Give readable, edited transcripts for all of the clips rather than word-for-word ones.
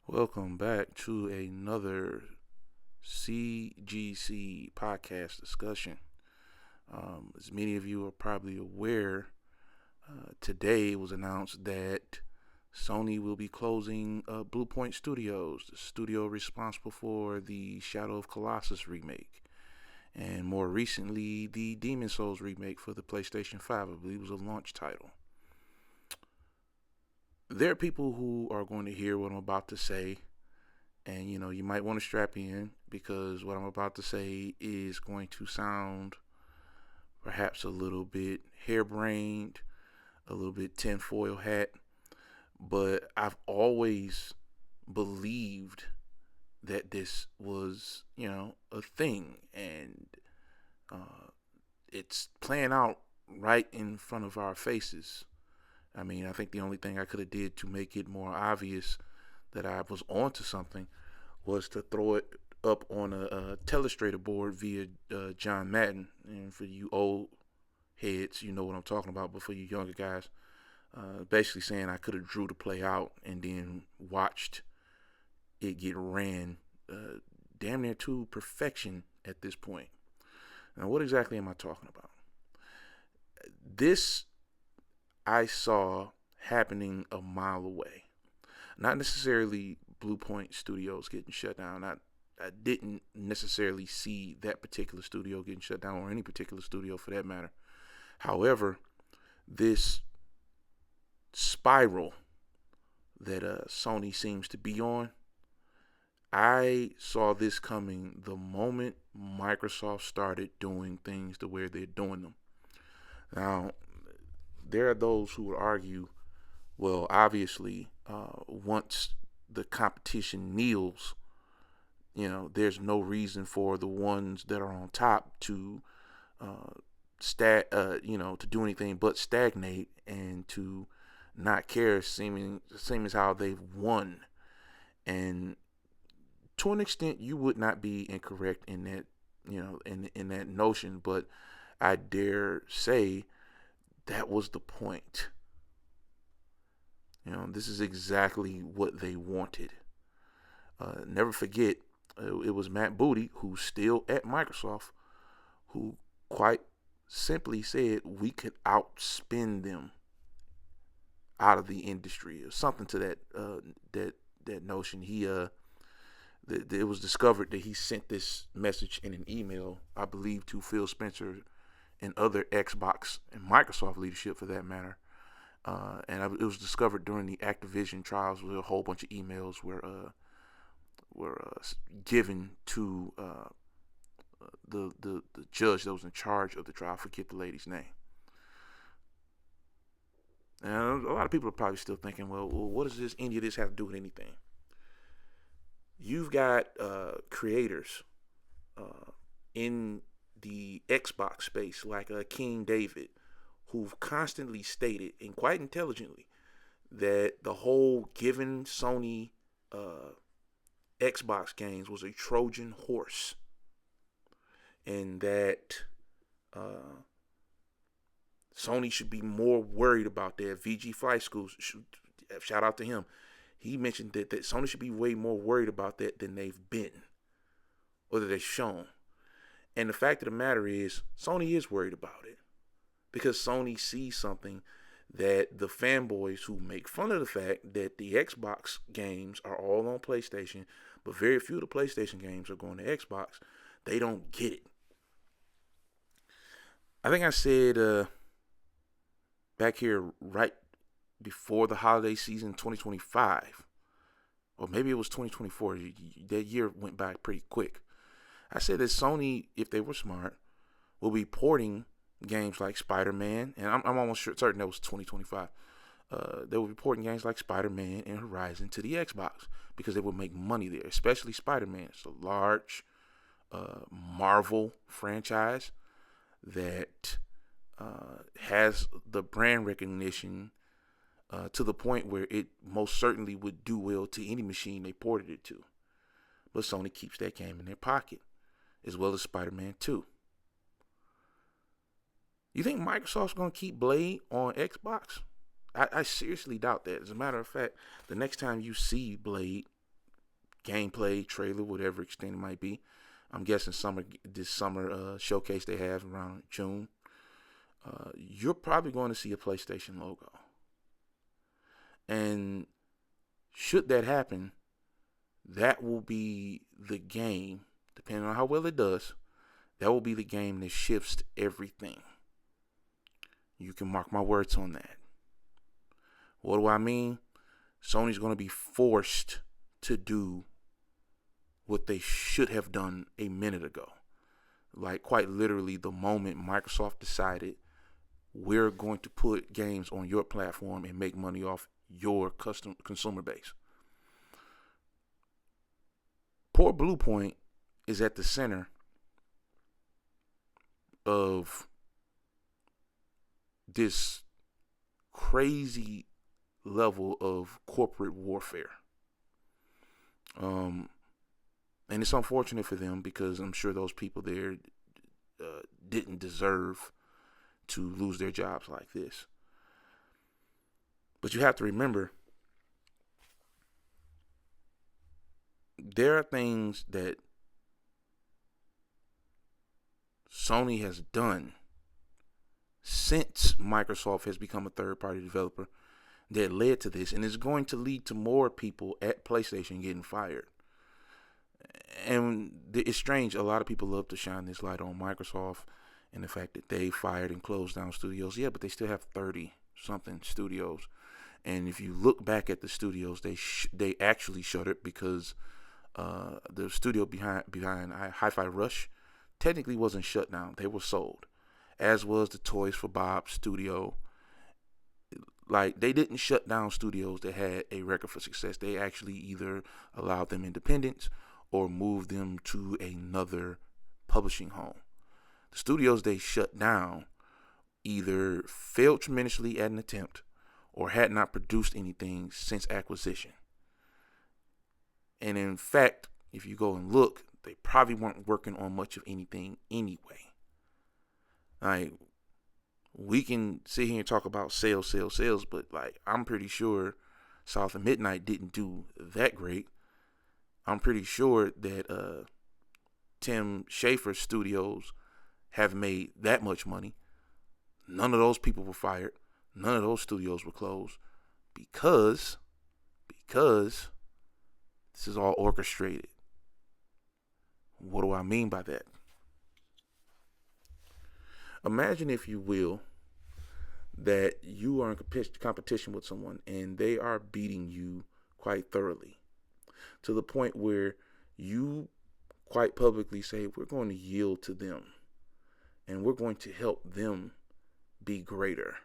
Welcome back to another CGC podcast discussion. As many of you are probably aware, today it was announced that Sony will be closing Blue Point Studios, the studio responsible for the Shadow of Colossus remake, and more recently the Demon Souls remake for the PlayStation 5. I believe it was a launch title. There are people who are going to hear what I'm about to say, and you might want to strap in because what I'm about to say is going to sound perhaps a little bit harebrained, a little bit tinfoil hat, but I've always believed that this was, a thing, and uh, it's playing out right in front of our faces. I mean, I think the only thing I could have did to make it more obvious that I was onto something was to throw it up on a telestrator board via John Madden. And for you old heads, you know what I'm talking about. But for you younger guys, basically saying I could have drew the play out and then watched it get ran damn near to perfection at this point. Now, what exactly am I talking about? This I saw happening a mile away. Not necessarily Blue Point Studios getting shut down. I didn't necessarily see that particular studio getting shut down, or any particular studio for that matter. However, this spiral that Sony seems to be on, I saw this coming the moment Microsoft started doing things the way they're doing them. Now, there are those who would argue, well, obviously, once the competition kneels, there's no reason for the ones that are on top to to do anything but stagnate and to not care, seeming same as how they've won. And to an extent, you would not be incorrect in that, in that notion. But I dare say that was the point. This is exactly what they wanted. Never forget, it was Matt Booty, who's still at Microsoft, who quite simply said we could outspend them out of the industry, or something to that notion. It was discovered that he sent this message in an email, I believe, to Phil Spencer and other Xbox and Microsoft leadership, for that matter. It was discovered during the Activision trials, where a whole bunch of emails were given to the judge that was in charge of the trial. I forget the lady's name. And a lot of people are probably still thinking, well, what does any of this have to do with anything? You've got creators in the Xbox space, like King David, who've constantly stated, and quite intelligently, that the whole giving Sony Xbox games was a Trojan horse, and that Sony should be more worried about that. VG Flight School, shout out to him. He mentioned that Sony should be way more worried about that than they've been, or that they've shown. And the fact of the matter is, Sony is worried about it, because Sony sees something that the fanboys who make fun of the fact that the Xbox games are all on PlayStation, but very few of the PlayStation games are going to Xbox, they don't get it. I think I said back here right before the holiday season 2025, or maybe it was 2024. That year went by pretty quick. I said that Sony, if they were smart, will be porting games like Spider-Man, and I'm almost certain that was 2025. They will be porting games like Spider-Man and Horizon to the Xbox, because they will make money there, especially Spider-Man. It's a large Marvel franchise that has the brand recognition to the point where it most certainly would do well to any machine they ported it to. But Sony keeps that game in their pocket, as well as Spider-Man 2. You think Microsoft's going to keep Blade on Xbox? I seriously doubt that. As a matter of fact, the next time you see Blade gameplay trailer, whatever extent it might be. I'm guessing this summer showcase they have around June. You're probably going to see a PlayStation logo. And should that happen, that will be the game, depending on how well it does, that will be the game that shifts everything. You can mark my words on that. What do I mean? Sony's going to be forced to do what they should have done a minute ago. Like, quite literally, the moment Microsoft decided we're going to put games on your platform and make money off your custom consumer base. Port Bluepoint is at the center of this crazy level of corporate warfare. And it's unfortunate for them because I'm sure those people there didn't deserve to lose their jobs like this. But you have to remember, there are things that Sony has done since Microsoft has become a third-party developer that led to this, and is going to lead to more people at PlayStation getting fired. And it's strange, a lot of people love to shine this light on Microsoft and the fact that they fired and closed down studios. Yeah, but they still have 30-something studios. And if you look back at the studios, they actually shuttered because the studio behind Hi-Fi Rush technically wasn't shut down. They were sold, as was the Toys for Bob studio. Like, they didn't shut down studios that had a record for success. They actually either allowed them independence or moved them to another publishing home. The studios they shut down either failed tremendously at an attempt or had not produced anything since acquisition. And in fact, if you go and look, they probably weren't working on much of anything anyway. Like, we can sit here and talk about sales, but like, I'm pretty sure South of Midnight didn't do that great. I'm pretty sure that Tim Schafer's studios have made that much money. None of those people were fired. None of those studios were closed because this is all orchestrated. What do I mean by that? Imagine, if you will, that you are in competition with someone and they are beating you quite thoroughly, to the point where you quite publicly say, we're going to yield to them and we're going to help them be greater.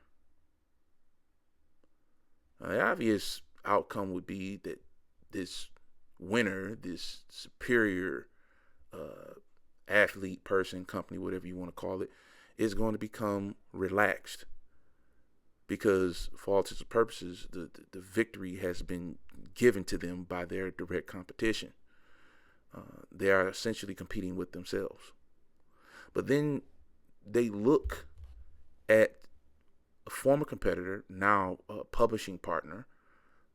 The obvious outcome would be that this winner, this superior athlete, person, company, whatever you want to call it, is going to become relaxed. Because for all intents and purposes, the victory has been given to them by their direct competition. They are essentially competing with themselves. But then they look at a former competitor, now a publishing partner,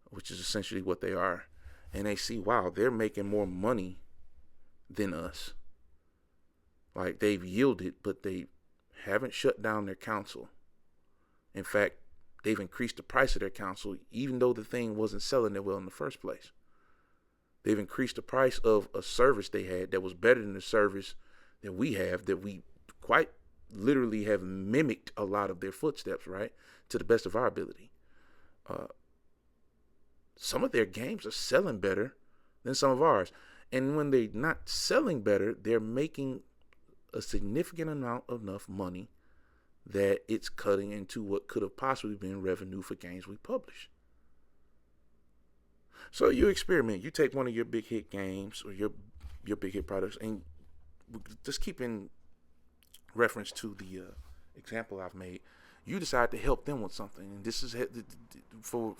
which is essentially what they are, and they see, wow, they're making more money than us. Like, they've yielded, but they haven't shut down their console. In fact, they've increased the price of their console, even though the thing wasn't selling that well in the first place. They've increased the price of a service they had that was better than the service that we have, that we quite literally have mimicked a lot of their footsteps, right, to the best of our ability. Some of their games are selling better than some of ours. And when they're not selling better, they're making a significant amount of enough money that it's cutting into what could have possibly been revenue for games we publish. So you experiment. You take one of your big hit games or your big hit products, and just keep in reference to the example I've made. You decide to help them with something, and this is for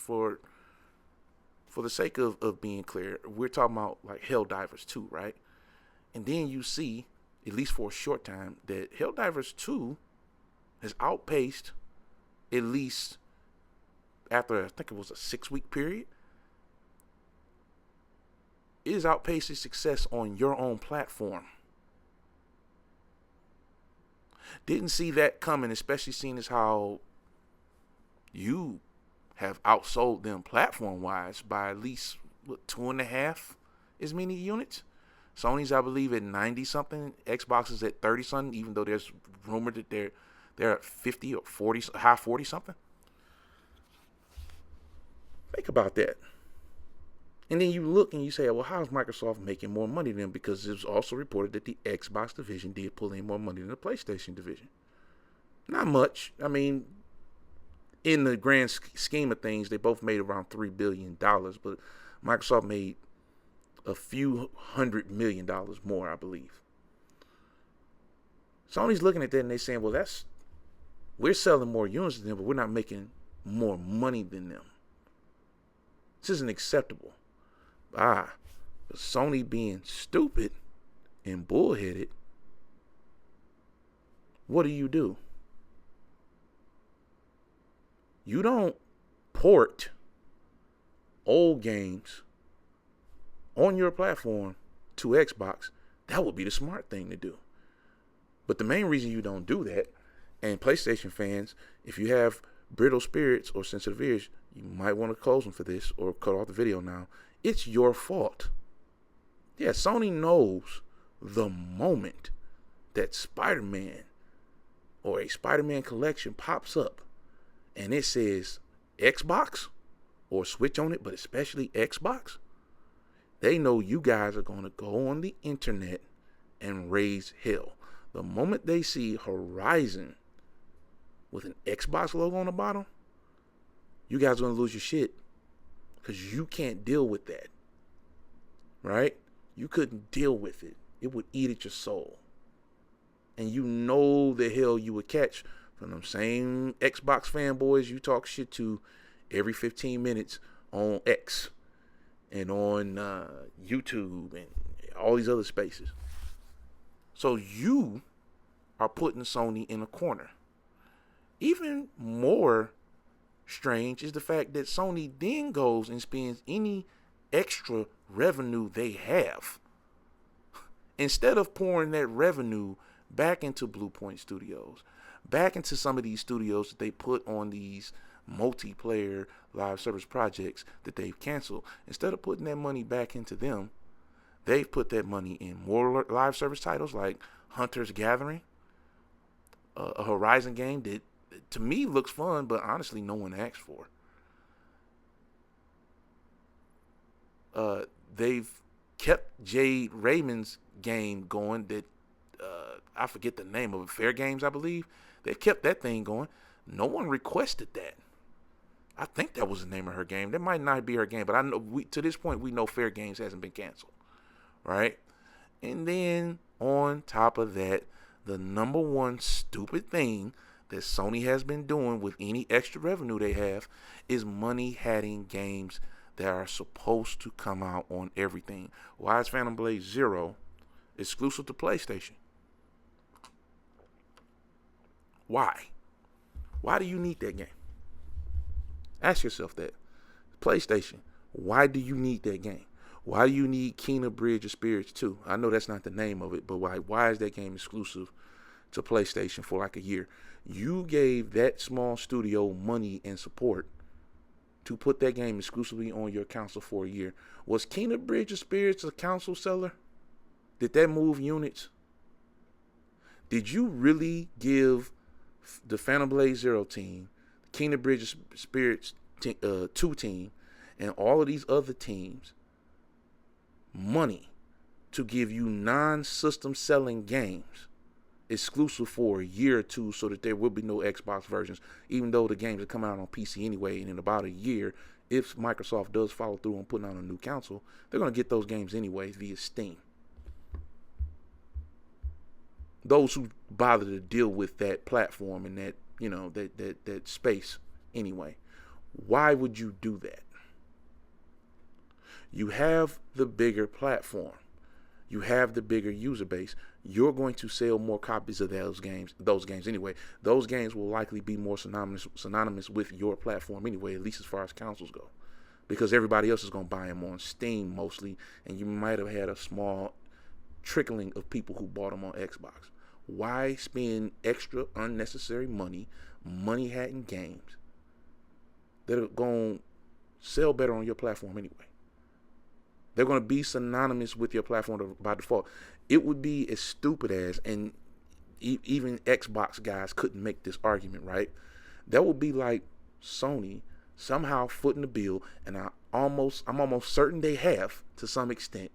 the sake of being clear, we're talking about like Helldivers 2, right? And then you see, at least for a short time, that Helldivers 2 has outpaced, at least after I think it was a 6-week period, is outpacing success on your own platform. Didn't see that coming, especially seeing as how you have outsold them platform-wise by at least 2.5 as many units. Sony's, I believe, at 90-something. Xbox is at 30-something, even though there's rumored that they're at 50 or 40, high 40-something. Think about that. And then you look and you say, well, how is Microsoft making more money than them? Because it was also reported that the Xbox division did pull in more money than the PlayStation division. Not much. I mean, in the grand scheme of things, they both made around $3 billion, but Microsoft made a few $100 million more, I believe. Sony's looking at that and they're saying, well, we're selling more units than them, but we're not making more money than them. This isn't acceptable. But Sony being stupid and bullheaded, what do? You don't port old games on your platform to Xbox. That would be the smart thing to do. But the main reason you don't do that, and PlayStation fans, if you have brittle spirits or sensitive ears, you might want to close them for this or cut off the video now. It's your fault. Yeah, Sony knows the moment that Spider-Man or a Spider-Man collection pops up and it says Xbox or Switch on it, but especially Xbox, they know you guys are going to go on the internet and raise hell. The moment they see Horizon with an Xbox logo on the bottom, you guys are going to lose your shit because you can't deal with that, right? You couldn't deal with it. It would eat at your soul. And you know the hell you would catch from them same Xbox fanboys you talk shit to every 15 minutes on X and on YouTube and all these other spaces. So you are putting Sony in a corner. Even more strange is the fact that Sony then goes and spends any extra revenue they have. Instead of pouring that revenue back into Blue Point Studios, back into some of these studios that they put on these multiplayer live service projects that they've canceled, instead of putting that money back into them, they've put that money in more live service titles like Hunter's Gathering, a Horizon game that to me looks fun, but honestly no one asked for. They've kept Jade Raymond's game going that I forget the name of it, Fair Games, I believe. They've kept that thing going. No one requested that. I think that was the name of her game. That might not be her game, but I know to this point we know Fair Games hasn't been canceled, right? And then on top of that, the number one stupid thing that Sony has been doing with any extra revenue they have is money-hatting games that are supposed to come out on everything. Why is Phantom Blade 0 exclusive to PlayStation? Why? Why do you need that game? Ask yourself that. PlayStation, why do you need that game? Why do you need Kena Bridge of Spirits 2? I know that's not the name of it, but why is that game exclusive to PlayStation for like a year? You gave that small studio money and support to put that game exclusively on your console for a year. Was Kena Bridge of Spirits a console seller? Did that move units? Did you really give the Phantom Blade 0 team, the Kena Bridge of Spirits 2 team, and all of these other teams money to give you non-system selling games exclusive for a year or two so that there will be no Xbox versions, even though the games are coming out on PC anyway, and in about a year, if Microsoft does follow through on putting out a new console, they're going to get those games anyway via Steam. Those who bother to deal with that platform and that, you know, that space anyway. Why would you do that? You have the bigger platform. You have the bigger user base. You're going to sell more copies of those games anyway. Those games will likely be more synonymous with your platform anyway, at least as far as consoles go. because everybody else is going to buy them on Steam mostly, and you might have had a small trickling of people who bought them on Xbox. Why spend extra unnecessary money hacking games that are going to sell better on your platform anyway? They're going to be synonymous with your platform by default. It would be as stupid as, and even Xbox guys couldn't make this argument, right? That would be like Sony somehow footing the bill, and I'm almost certain they have to some extent.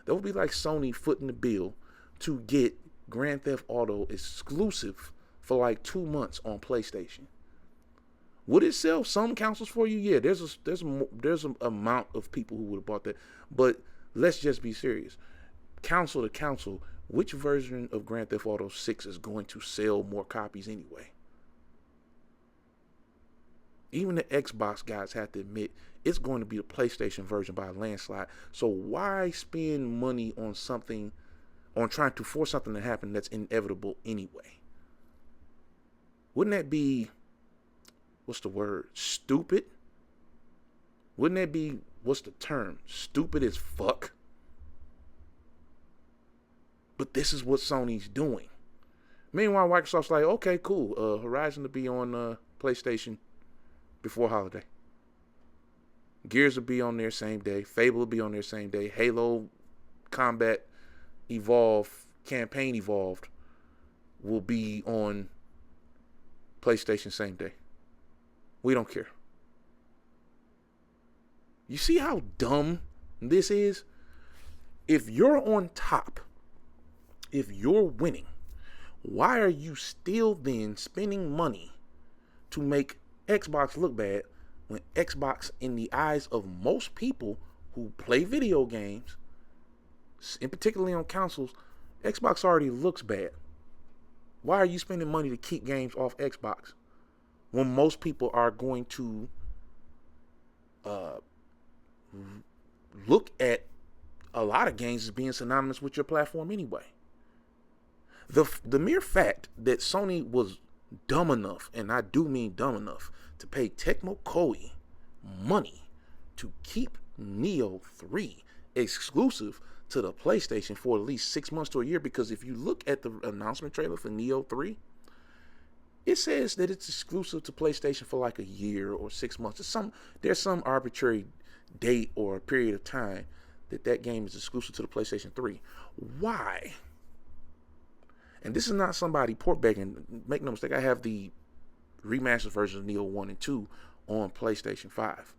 That would be like Sony footing the bill to get Grand Theft Auto exclusive for like 2 months on PlayStation. Would it sell some consoles for you? Yeah, there's an amount of people who would have bought that. But let's just be serious. Console to console, which version of Grand Theft Auto 6 is going to sell more copies anyway? Even the Xbox guys have to admit it's going to be the PlayStation version by a landslide. So why spend money on trying to force something to happen that's inevitable anyway? Wouldn't that be, what's the word, stupid? Wouldn't that be, what's the term, stupid as fuck? But this is what Sony's doing. Meanwhile, Microsoft's like, okay, cool, Horizon to be on PlayStation before holiday. Gears will be on there same day. Fable will be on there same day. Halo Combat Campaign Evolved will be on PlayStation same day. We don't care. You see how dumb this is? If you're on top, if you're winning, why are you still then spending money to make Xbox look bad when Xbox, in the eyes of most people who play video games, and particularly on consoles, Xbox already looks bad? Why are you spending money to keep games off Xbox when most people are going to look at a lot of games as being synonymous with your platform anyway? The mere fact that Sony was dumb enough, and I do mean dumb enough, to pay Tecmo Koei money to keep Neo 3 exclusive to the PlayStation for at least 6 months to a year, because if you look at the announcement trailer for Neo 3, it says that it's exclusive to PlayStation for like a year or 6 months. There's some arbitrary date or period of time that game is exclusive to the PlayStation 3. Why? And this is not somebody port begging. Make no mistake, I have the remastered version of Neo 1 and 2 on PlayStation 5.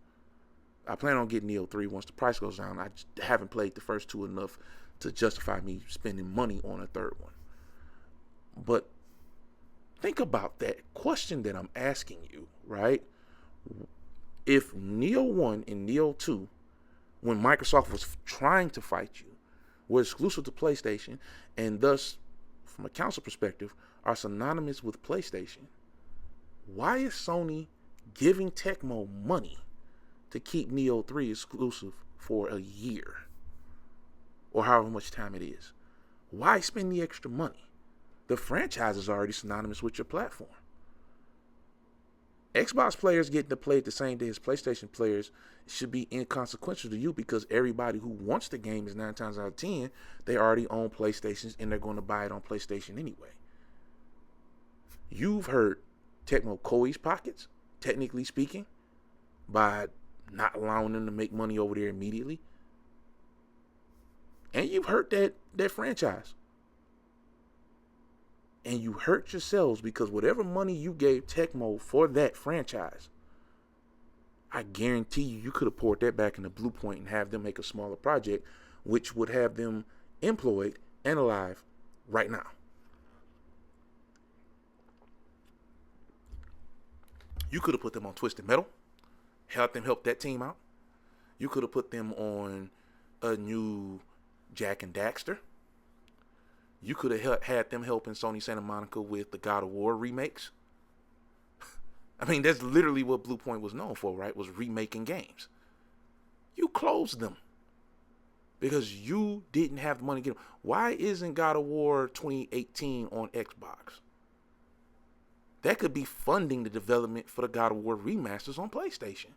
I plan on getting Neo 3 once the price goes down. I just haven't played the first two enough to justify me spending money on a third one. But think about that question that I'm asking you, right? If Neo 1 and Neo 2, when Microsoft was trying to fight you, were exclusive to PlayStation, and thus, from a console perspective, are synonymous with PlayStation, why is Sony giving Tecmo money to keep Neo 3 exclusive for a year? Or however much time it is. Why spend the extra money? The franchise is already synonymous with your platform. Xbox players getting to play it the same day as PlayStation players should be inconsequential to you, because everybody who wants the game is 9 times out of 10, they already own PlayStations and they're going to buy it on PlayStation anyway. You've hurt Tecmo Koei's pockets, technically speaking, by not allowing them to make money over there immediately. And you've hurt that franchise. And you hurt yourselves, because whatever money you gave Tecmo for that franchise, I guarantee you could have poured that back into Blue Point and have them make a smaller project, which would have them employed and alive right now. You could have put them on Twisted Metal, help that team out. You could have put them on a new Jak and Daxter. You could have had them helping Sony Santa Monica with the God of War remakes. I mean, that's literally what Blue Point was known for, right? Was remaking games. You closed them because you didn't have the money to get them. Why isn't God of War 2018 on Xbox? That could be funding the development for the God of War remasters on PlayStation.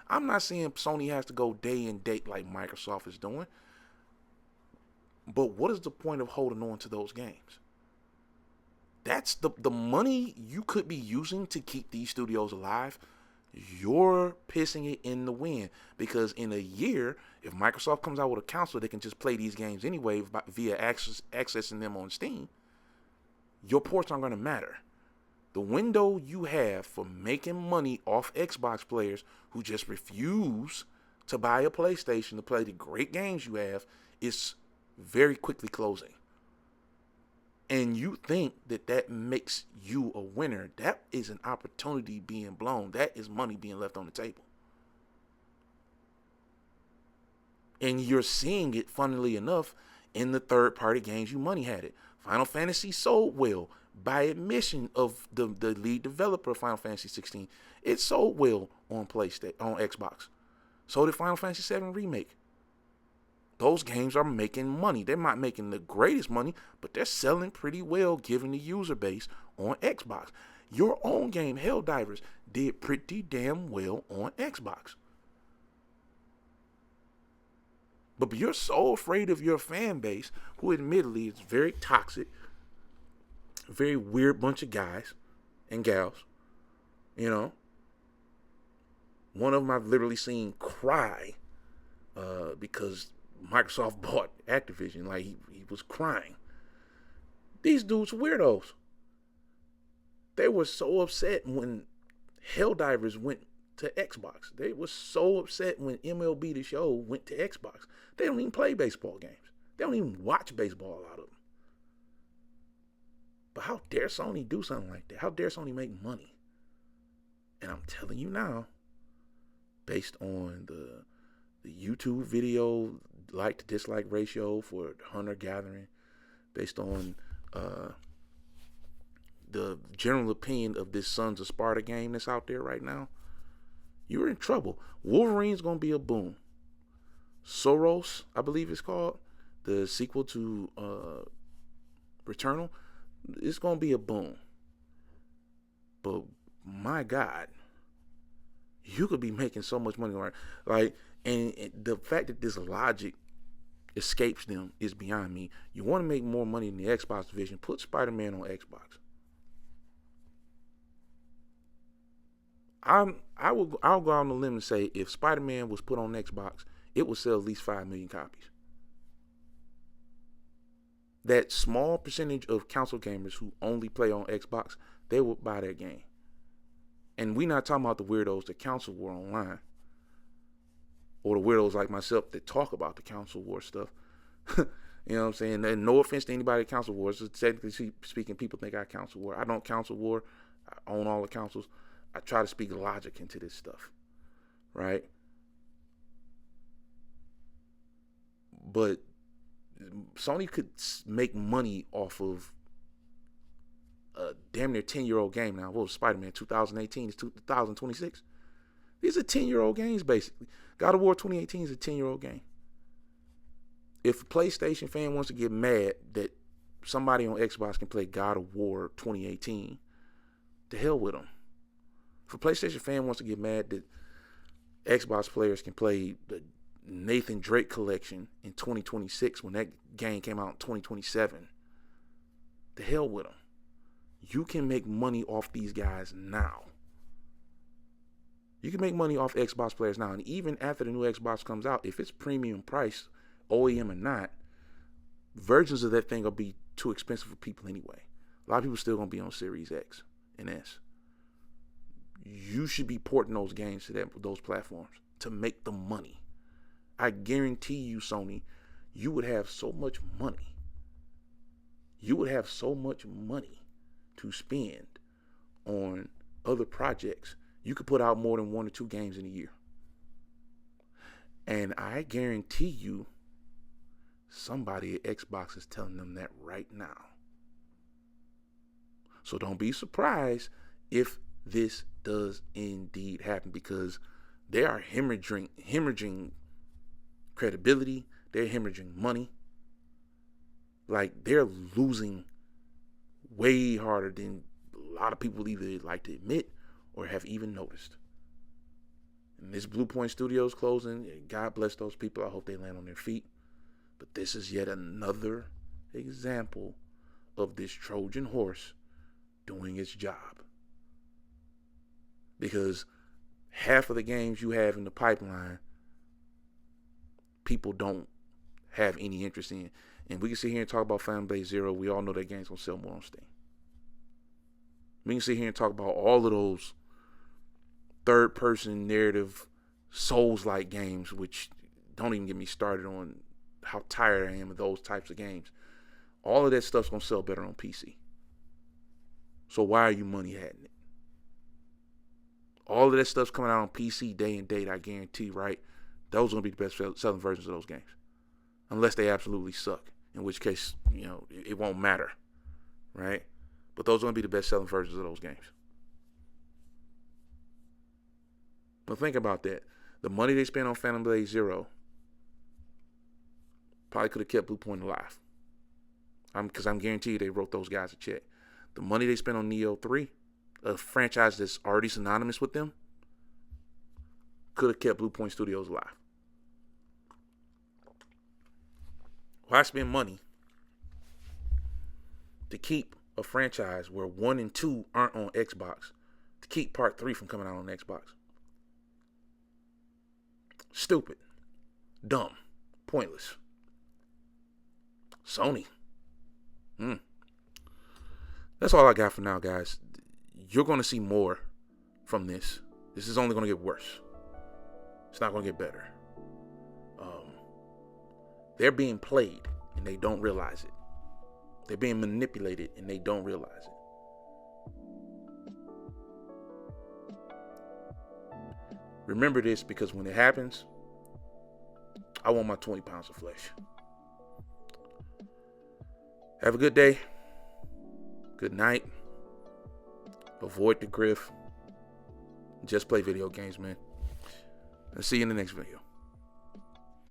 I'm not saying Sony has to go day and date like Microsoft is doing, but what is the point of holding on to those games? That's the money you could be using to keep these studios alive. You're pissing it in the wind, because in a year, if Microsoft comes out with a console that can just play these games anyway via accessing them on Steam, your ports aren't going to matter. The window you have for making money off Xbox players who just refuse to buy a PlayStation to play the great games you have is very quickly closing. And you think that makes you a winner. That is an opportunity being blown. That is money being left on the table. And you're seeing it, funnily enough, in the third-party games you money had it. Final Fantasy sold well. By admission of the lead developer of Final Fantasy 16, it sold well on Xbox. So did Final Fantasy 7 Remake. Those games are making money. They're not making the greatest money, but they're selling pretty well given the user base on Xbox. Your own game, Helldivers, did pretty damn well on Xbox. But you're so afraid of your fan base, who admittedly is very toxic, very weird bunch of guys and gals, you know. One of them I've literally seen cry because Microsoft bought Activision. Like, he was crying. These dudes are weirdos. They were so upset when Helldivers went to Xbox. They were so upset when MLB The Show went to Xbox. They don't even play baseball games. They don't even watch baseball, a lot of them. But how dare Sony do something like that? How dare Sony make money? And I'm telling you now, based on the YouTube video like to dislike ratio for Hunter Gathering, based on the general opinion of this Sons of Sparta game that's out there right now, you're in trouble. Wolverine's going to be a boom. Soros, I believe it's called, the sequel to Returnal, it's going to be a boom. But my God, you could be making so much money. Like, and the fact that this logic escapes them is beyond me. You want to make more money in the Xbox division, put Spider-Man on Xbox. I'll go out on a limb and say if Spider-Man was put on Xbox, it would sell at least 5 million copies. That small percentage of console gamers who only play on Xbox, they would buy that game. And we're not talking about the weirdos that console war online, or the weirdos like myself that talk about the console war stuff. You know what I'm saying? And no offense to anybody at console wars. So technically speaking, people think I console war. I don't console war. I own all the consoles. I try to speak logic into this stuff, right? But Sony could make money off of a damn near 10-year-old game now. What was Spider-Man 2018? It's 2026. These are 10-year-old games, basically. God of War 2018 is a 10-year-old game. If a PlayStation fan wants to get mad that somebody on Xbox can play God of War 2018, to hell with them. If a PlayStation fan wants to get mad that Xbox players can play the Nathan Drake collection in 2026 when that game came out in 2027, to hell with them. You can make money off these guys now. You can make money off Xbox players now. And even after the new Xbox comes out, if it's premium price, OEM or not, versions of that thing will be too expensive for people anyway. A lot of people still going to be on Series X and S. You should be porting those games to those platforms to make the money. I guarantee you, Sony, you would have so much money. You would have so much money to spend on other projects. You could put out more than 1 or 2 games in a year. And I guarantee you, somebody at Xbox is telling them that right now. So don't be surprised if this does indeed happen, because they are hemorrhaging credibility. They're hemorrhaging money. Like, they're losing way harder than a lot of people either like to admit or have even noticed. And this Blue Point Studios closing, God bless those people. I hope they land on their feet. But this is yet another example of this Trojan horse doing its job. Because half of the games you have in the pipeline, people don't have any interest in. And we can sit here and talk about Phantom Blade Zero. We all know that game's going to sell more on Steam. We can sit here and talk about all of those third-person narrative Souls-like games, which don't even get me started on how tired I am of those types of games. All of that stuff's going to sell better on PC. So why are you money-hatting it? All of that stuff's coming out on PC day and date, I guarantee, right? Those are going to be the best selling versions of those games. Unless they absolutely suck. In which case, it won't matter, right? But those are going to be the best selling versions of those games. But think about that. The money they spent on Phantom Blade Zero probably could have kept Blue Point alive. Because I'm guaranteed they wrote those guys a check. The money they spent on Neo 3, a franchise that's already synonymous with them, could have kept Blue Point Studios alive. Why spend money to keep a franchise where 1 and 2 aren't on Xbox, to keep Part 3 from coming out on Xbox? Stupid. Dumb. Pointless. Sony. That's all I got for now, guys. You're going to see more from this. This is only going to get worse. It's not going to get better. They're being played and they don't realize it. They're being manipulated and they don't realize it. Remember this, because when it happens, I want my 20 pounds of flesh. Have a good day. Good night. Avoid the grift. Just play video games, man. I'll see you in the next video.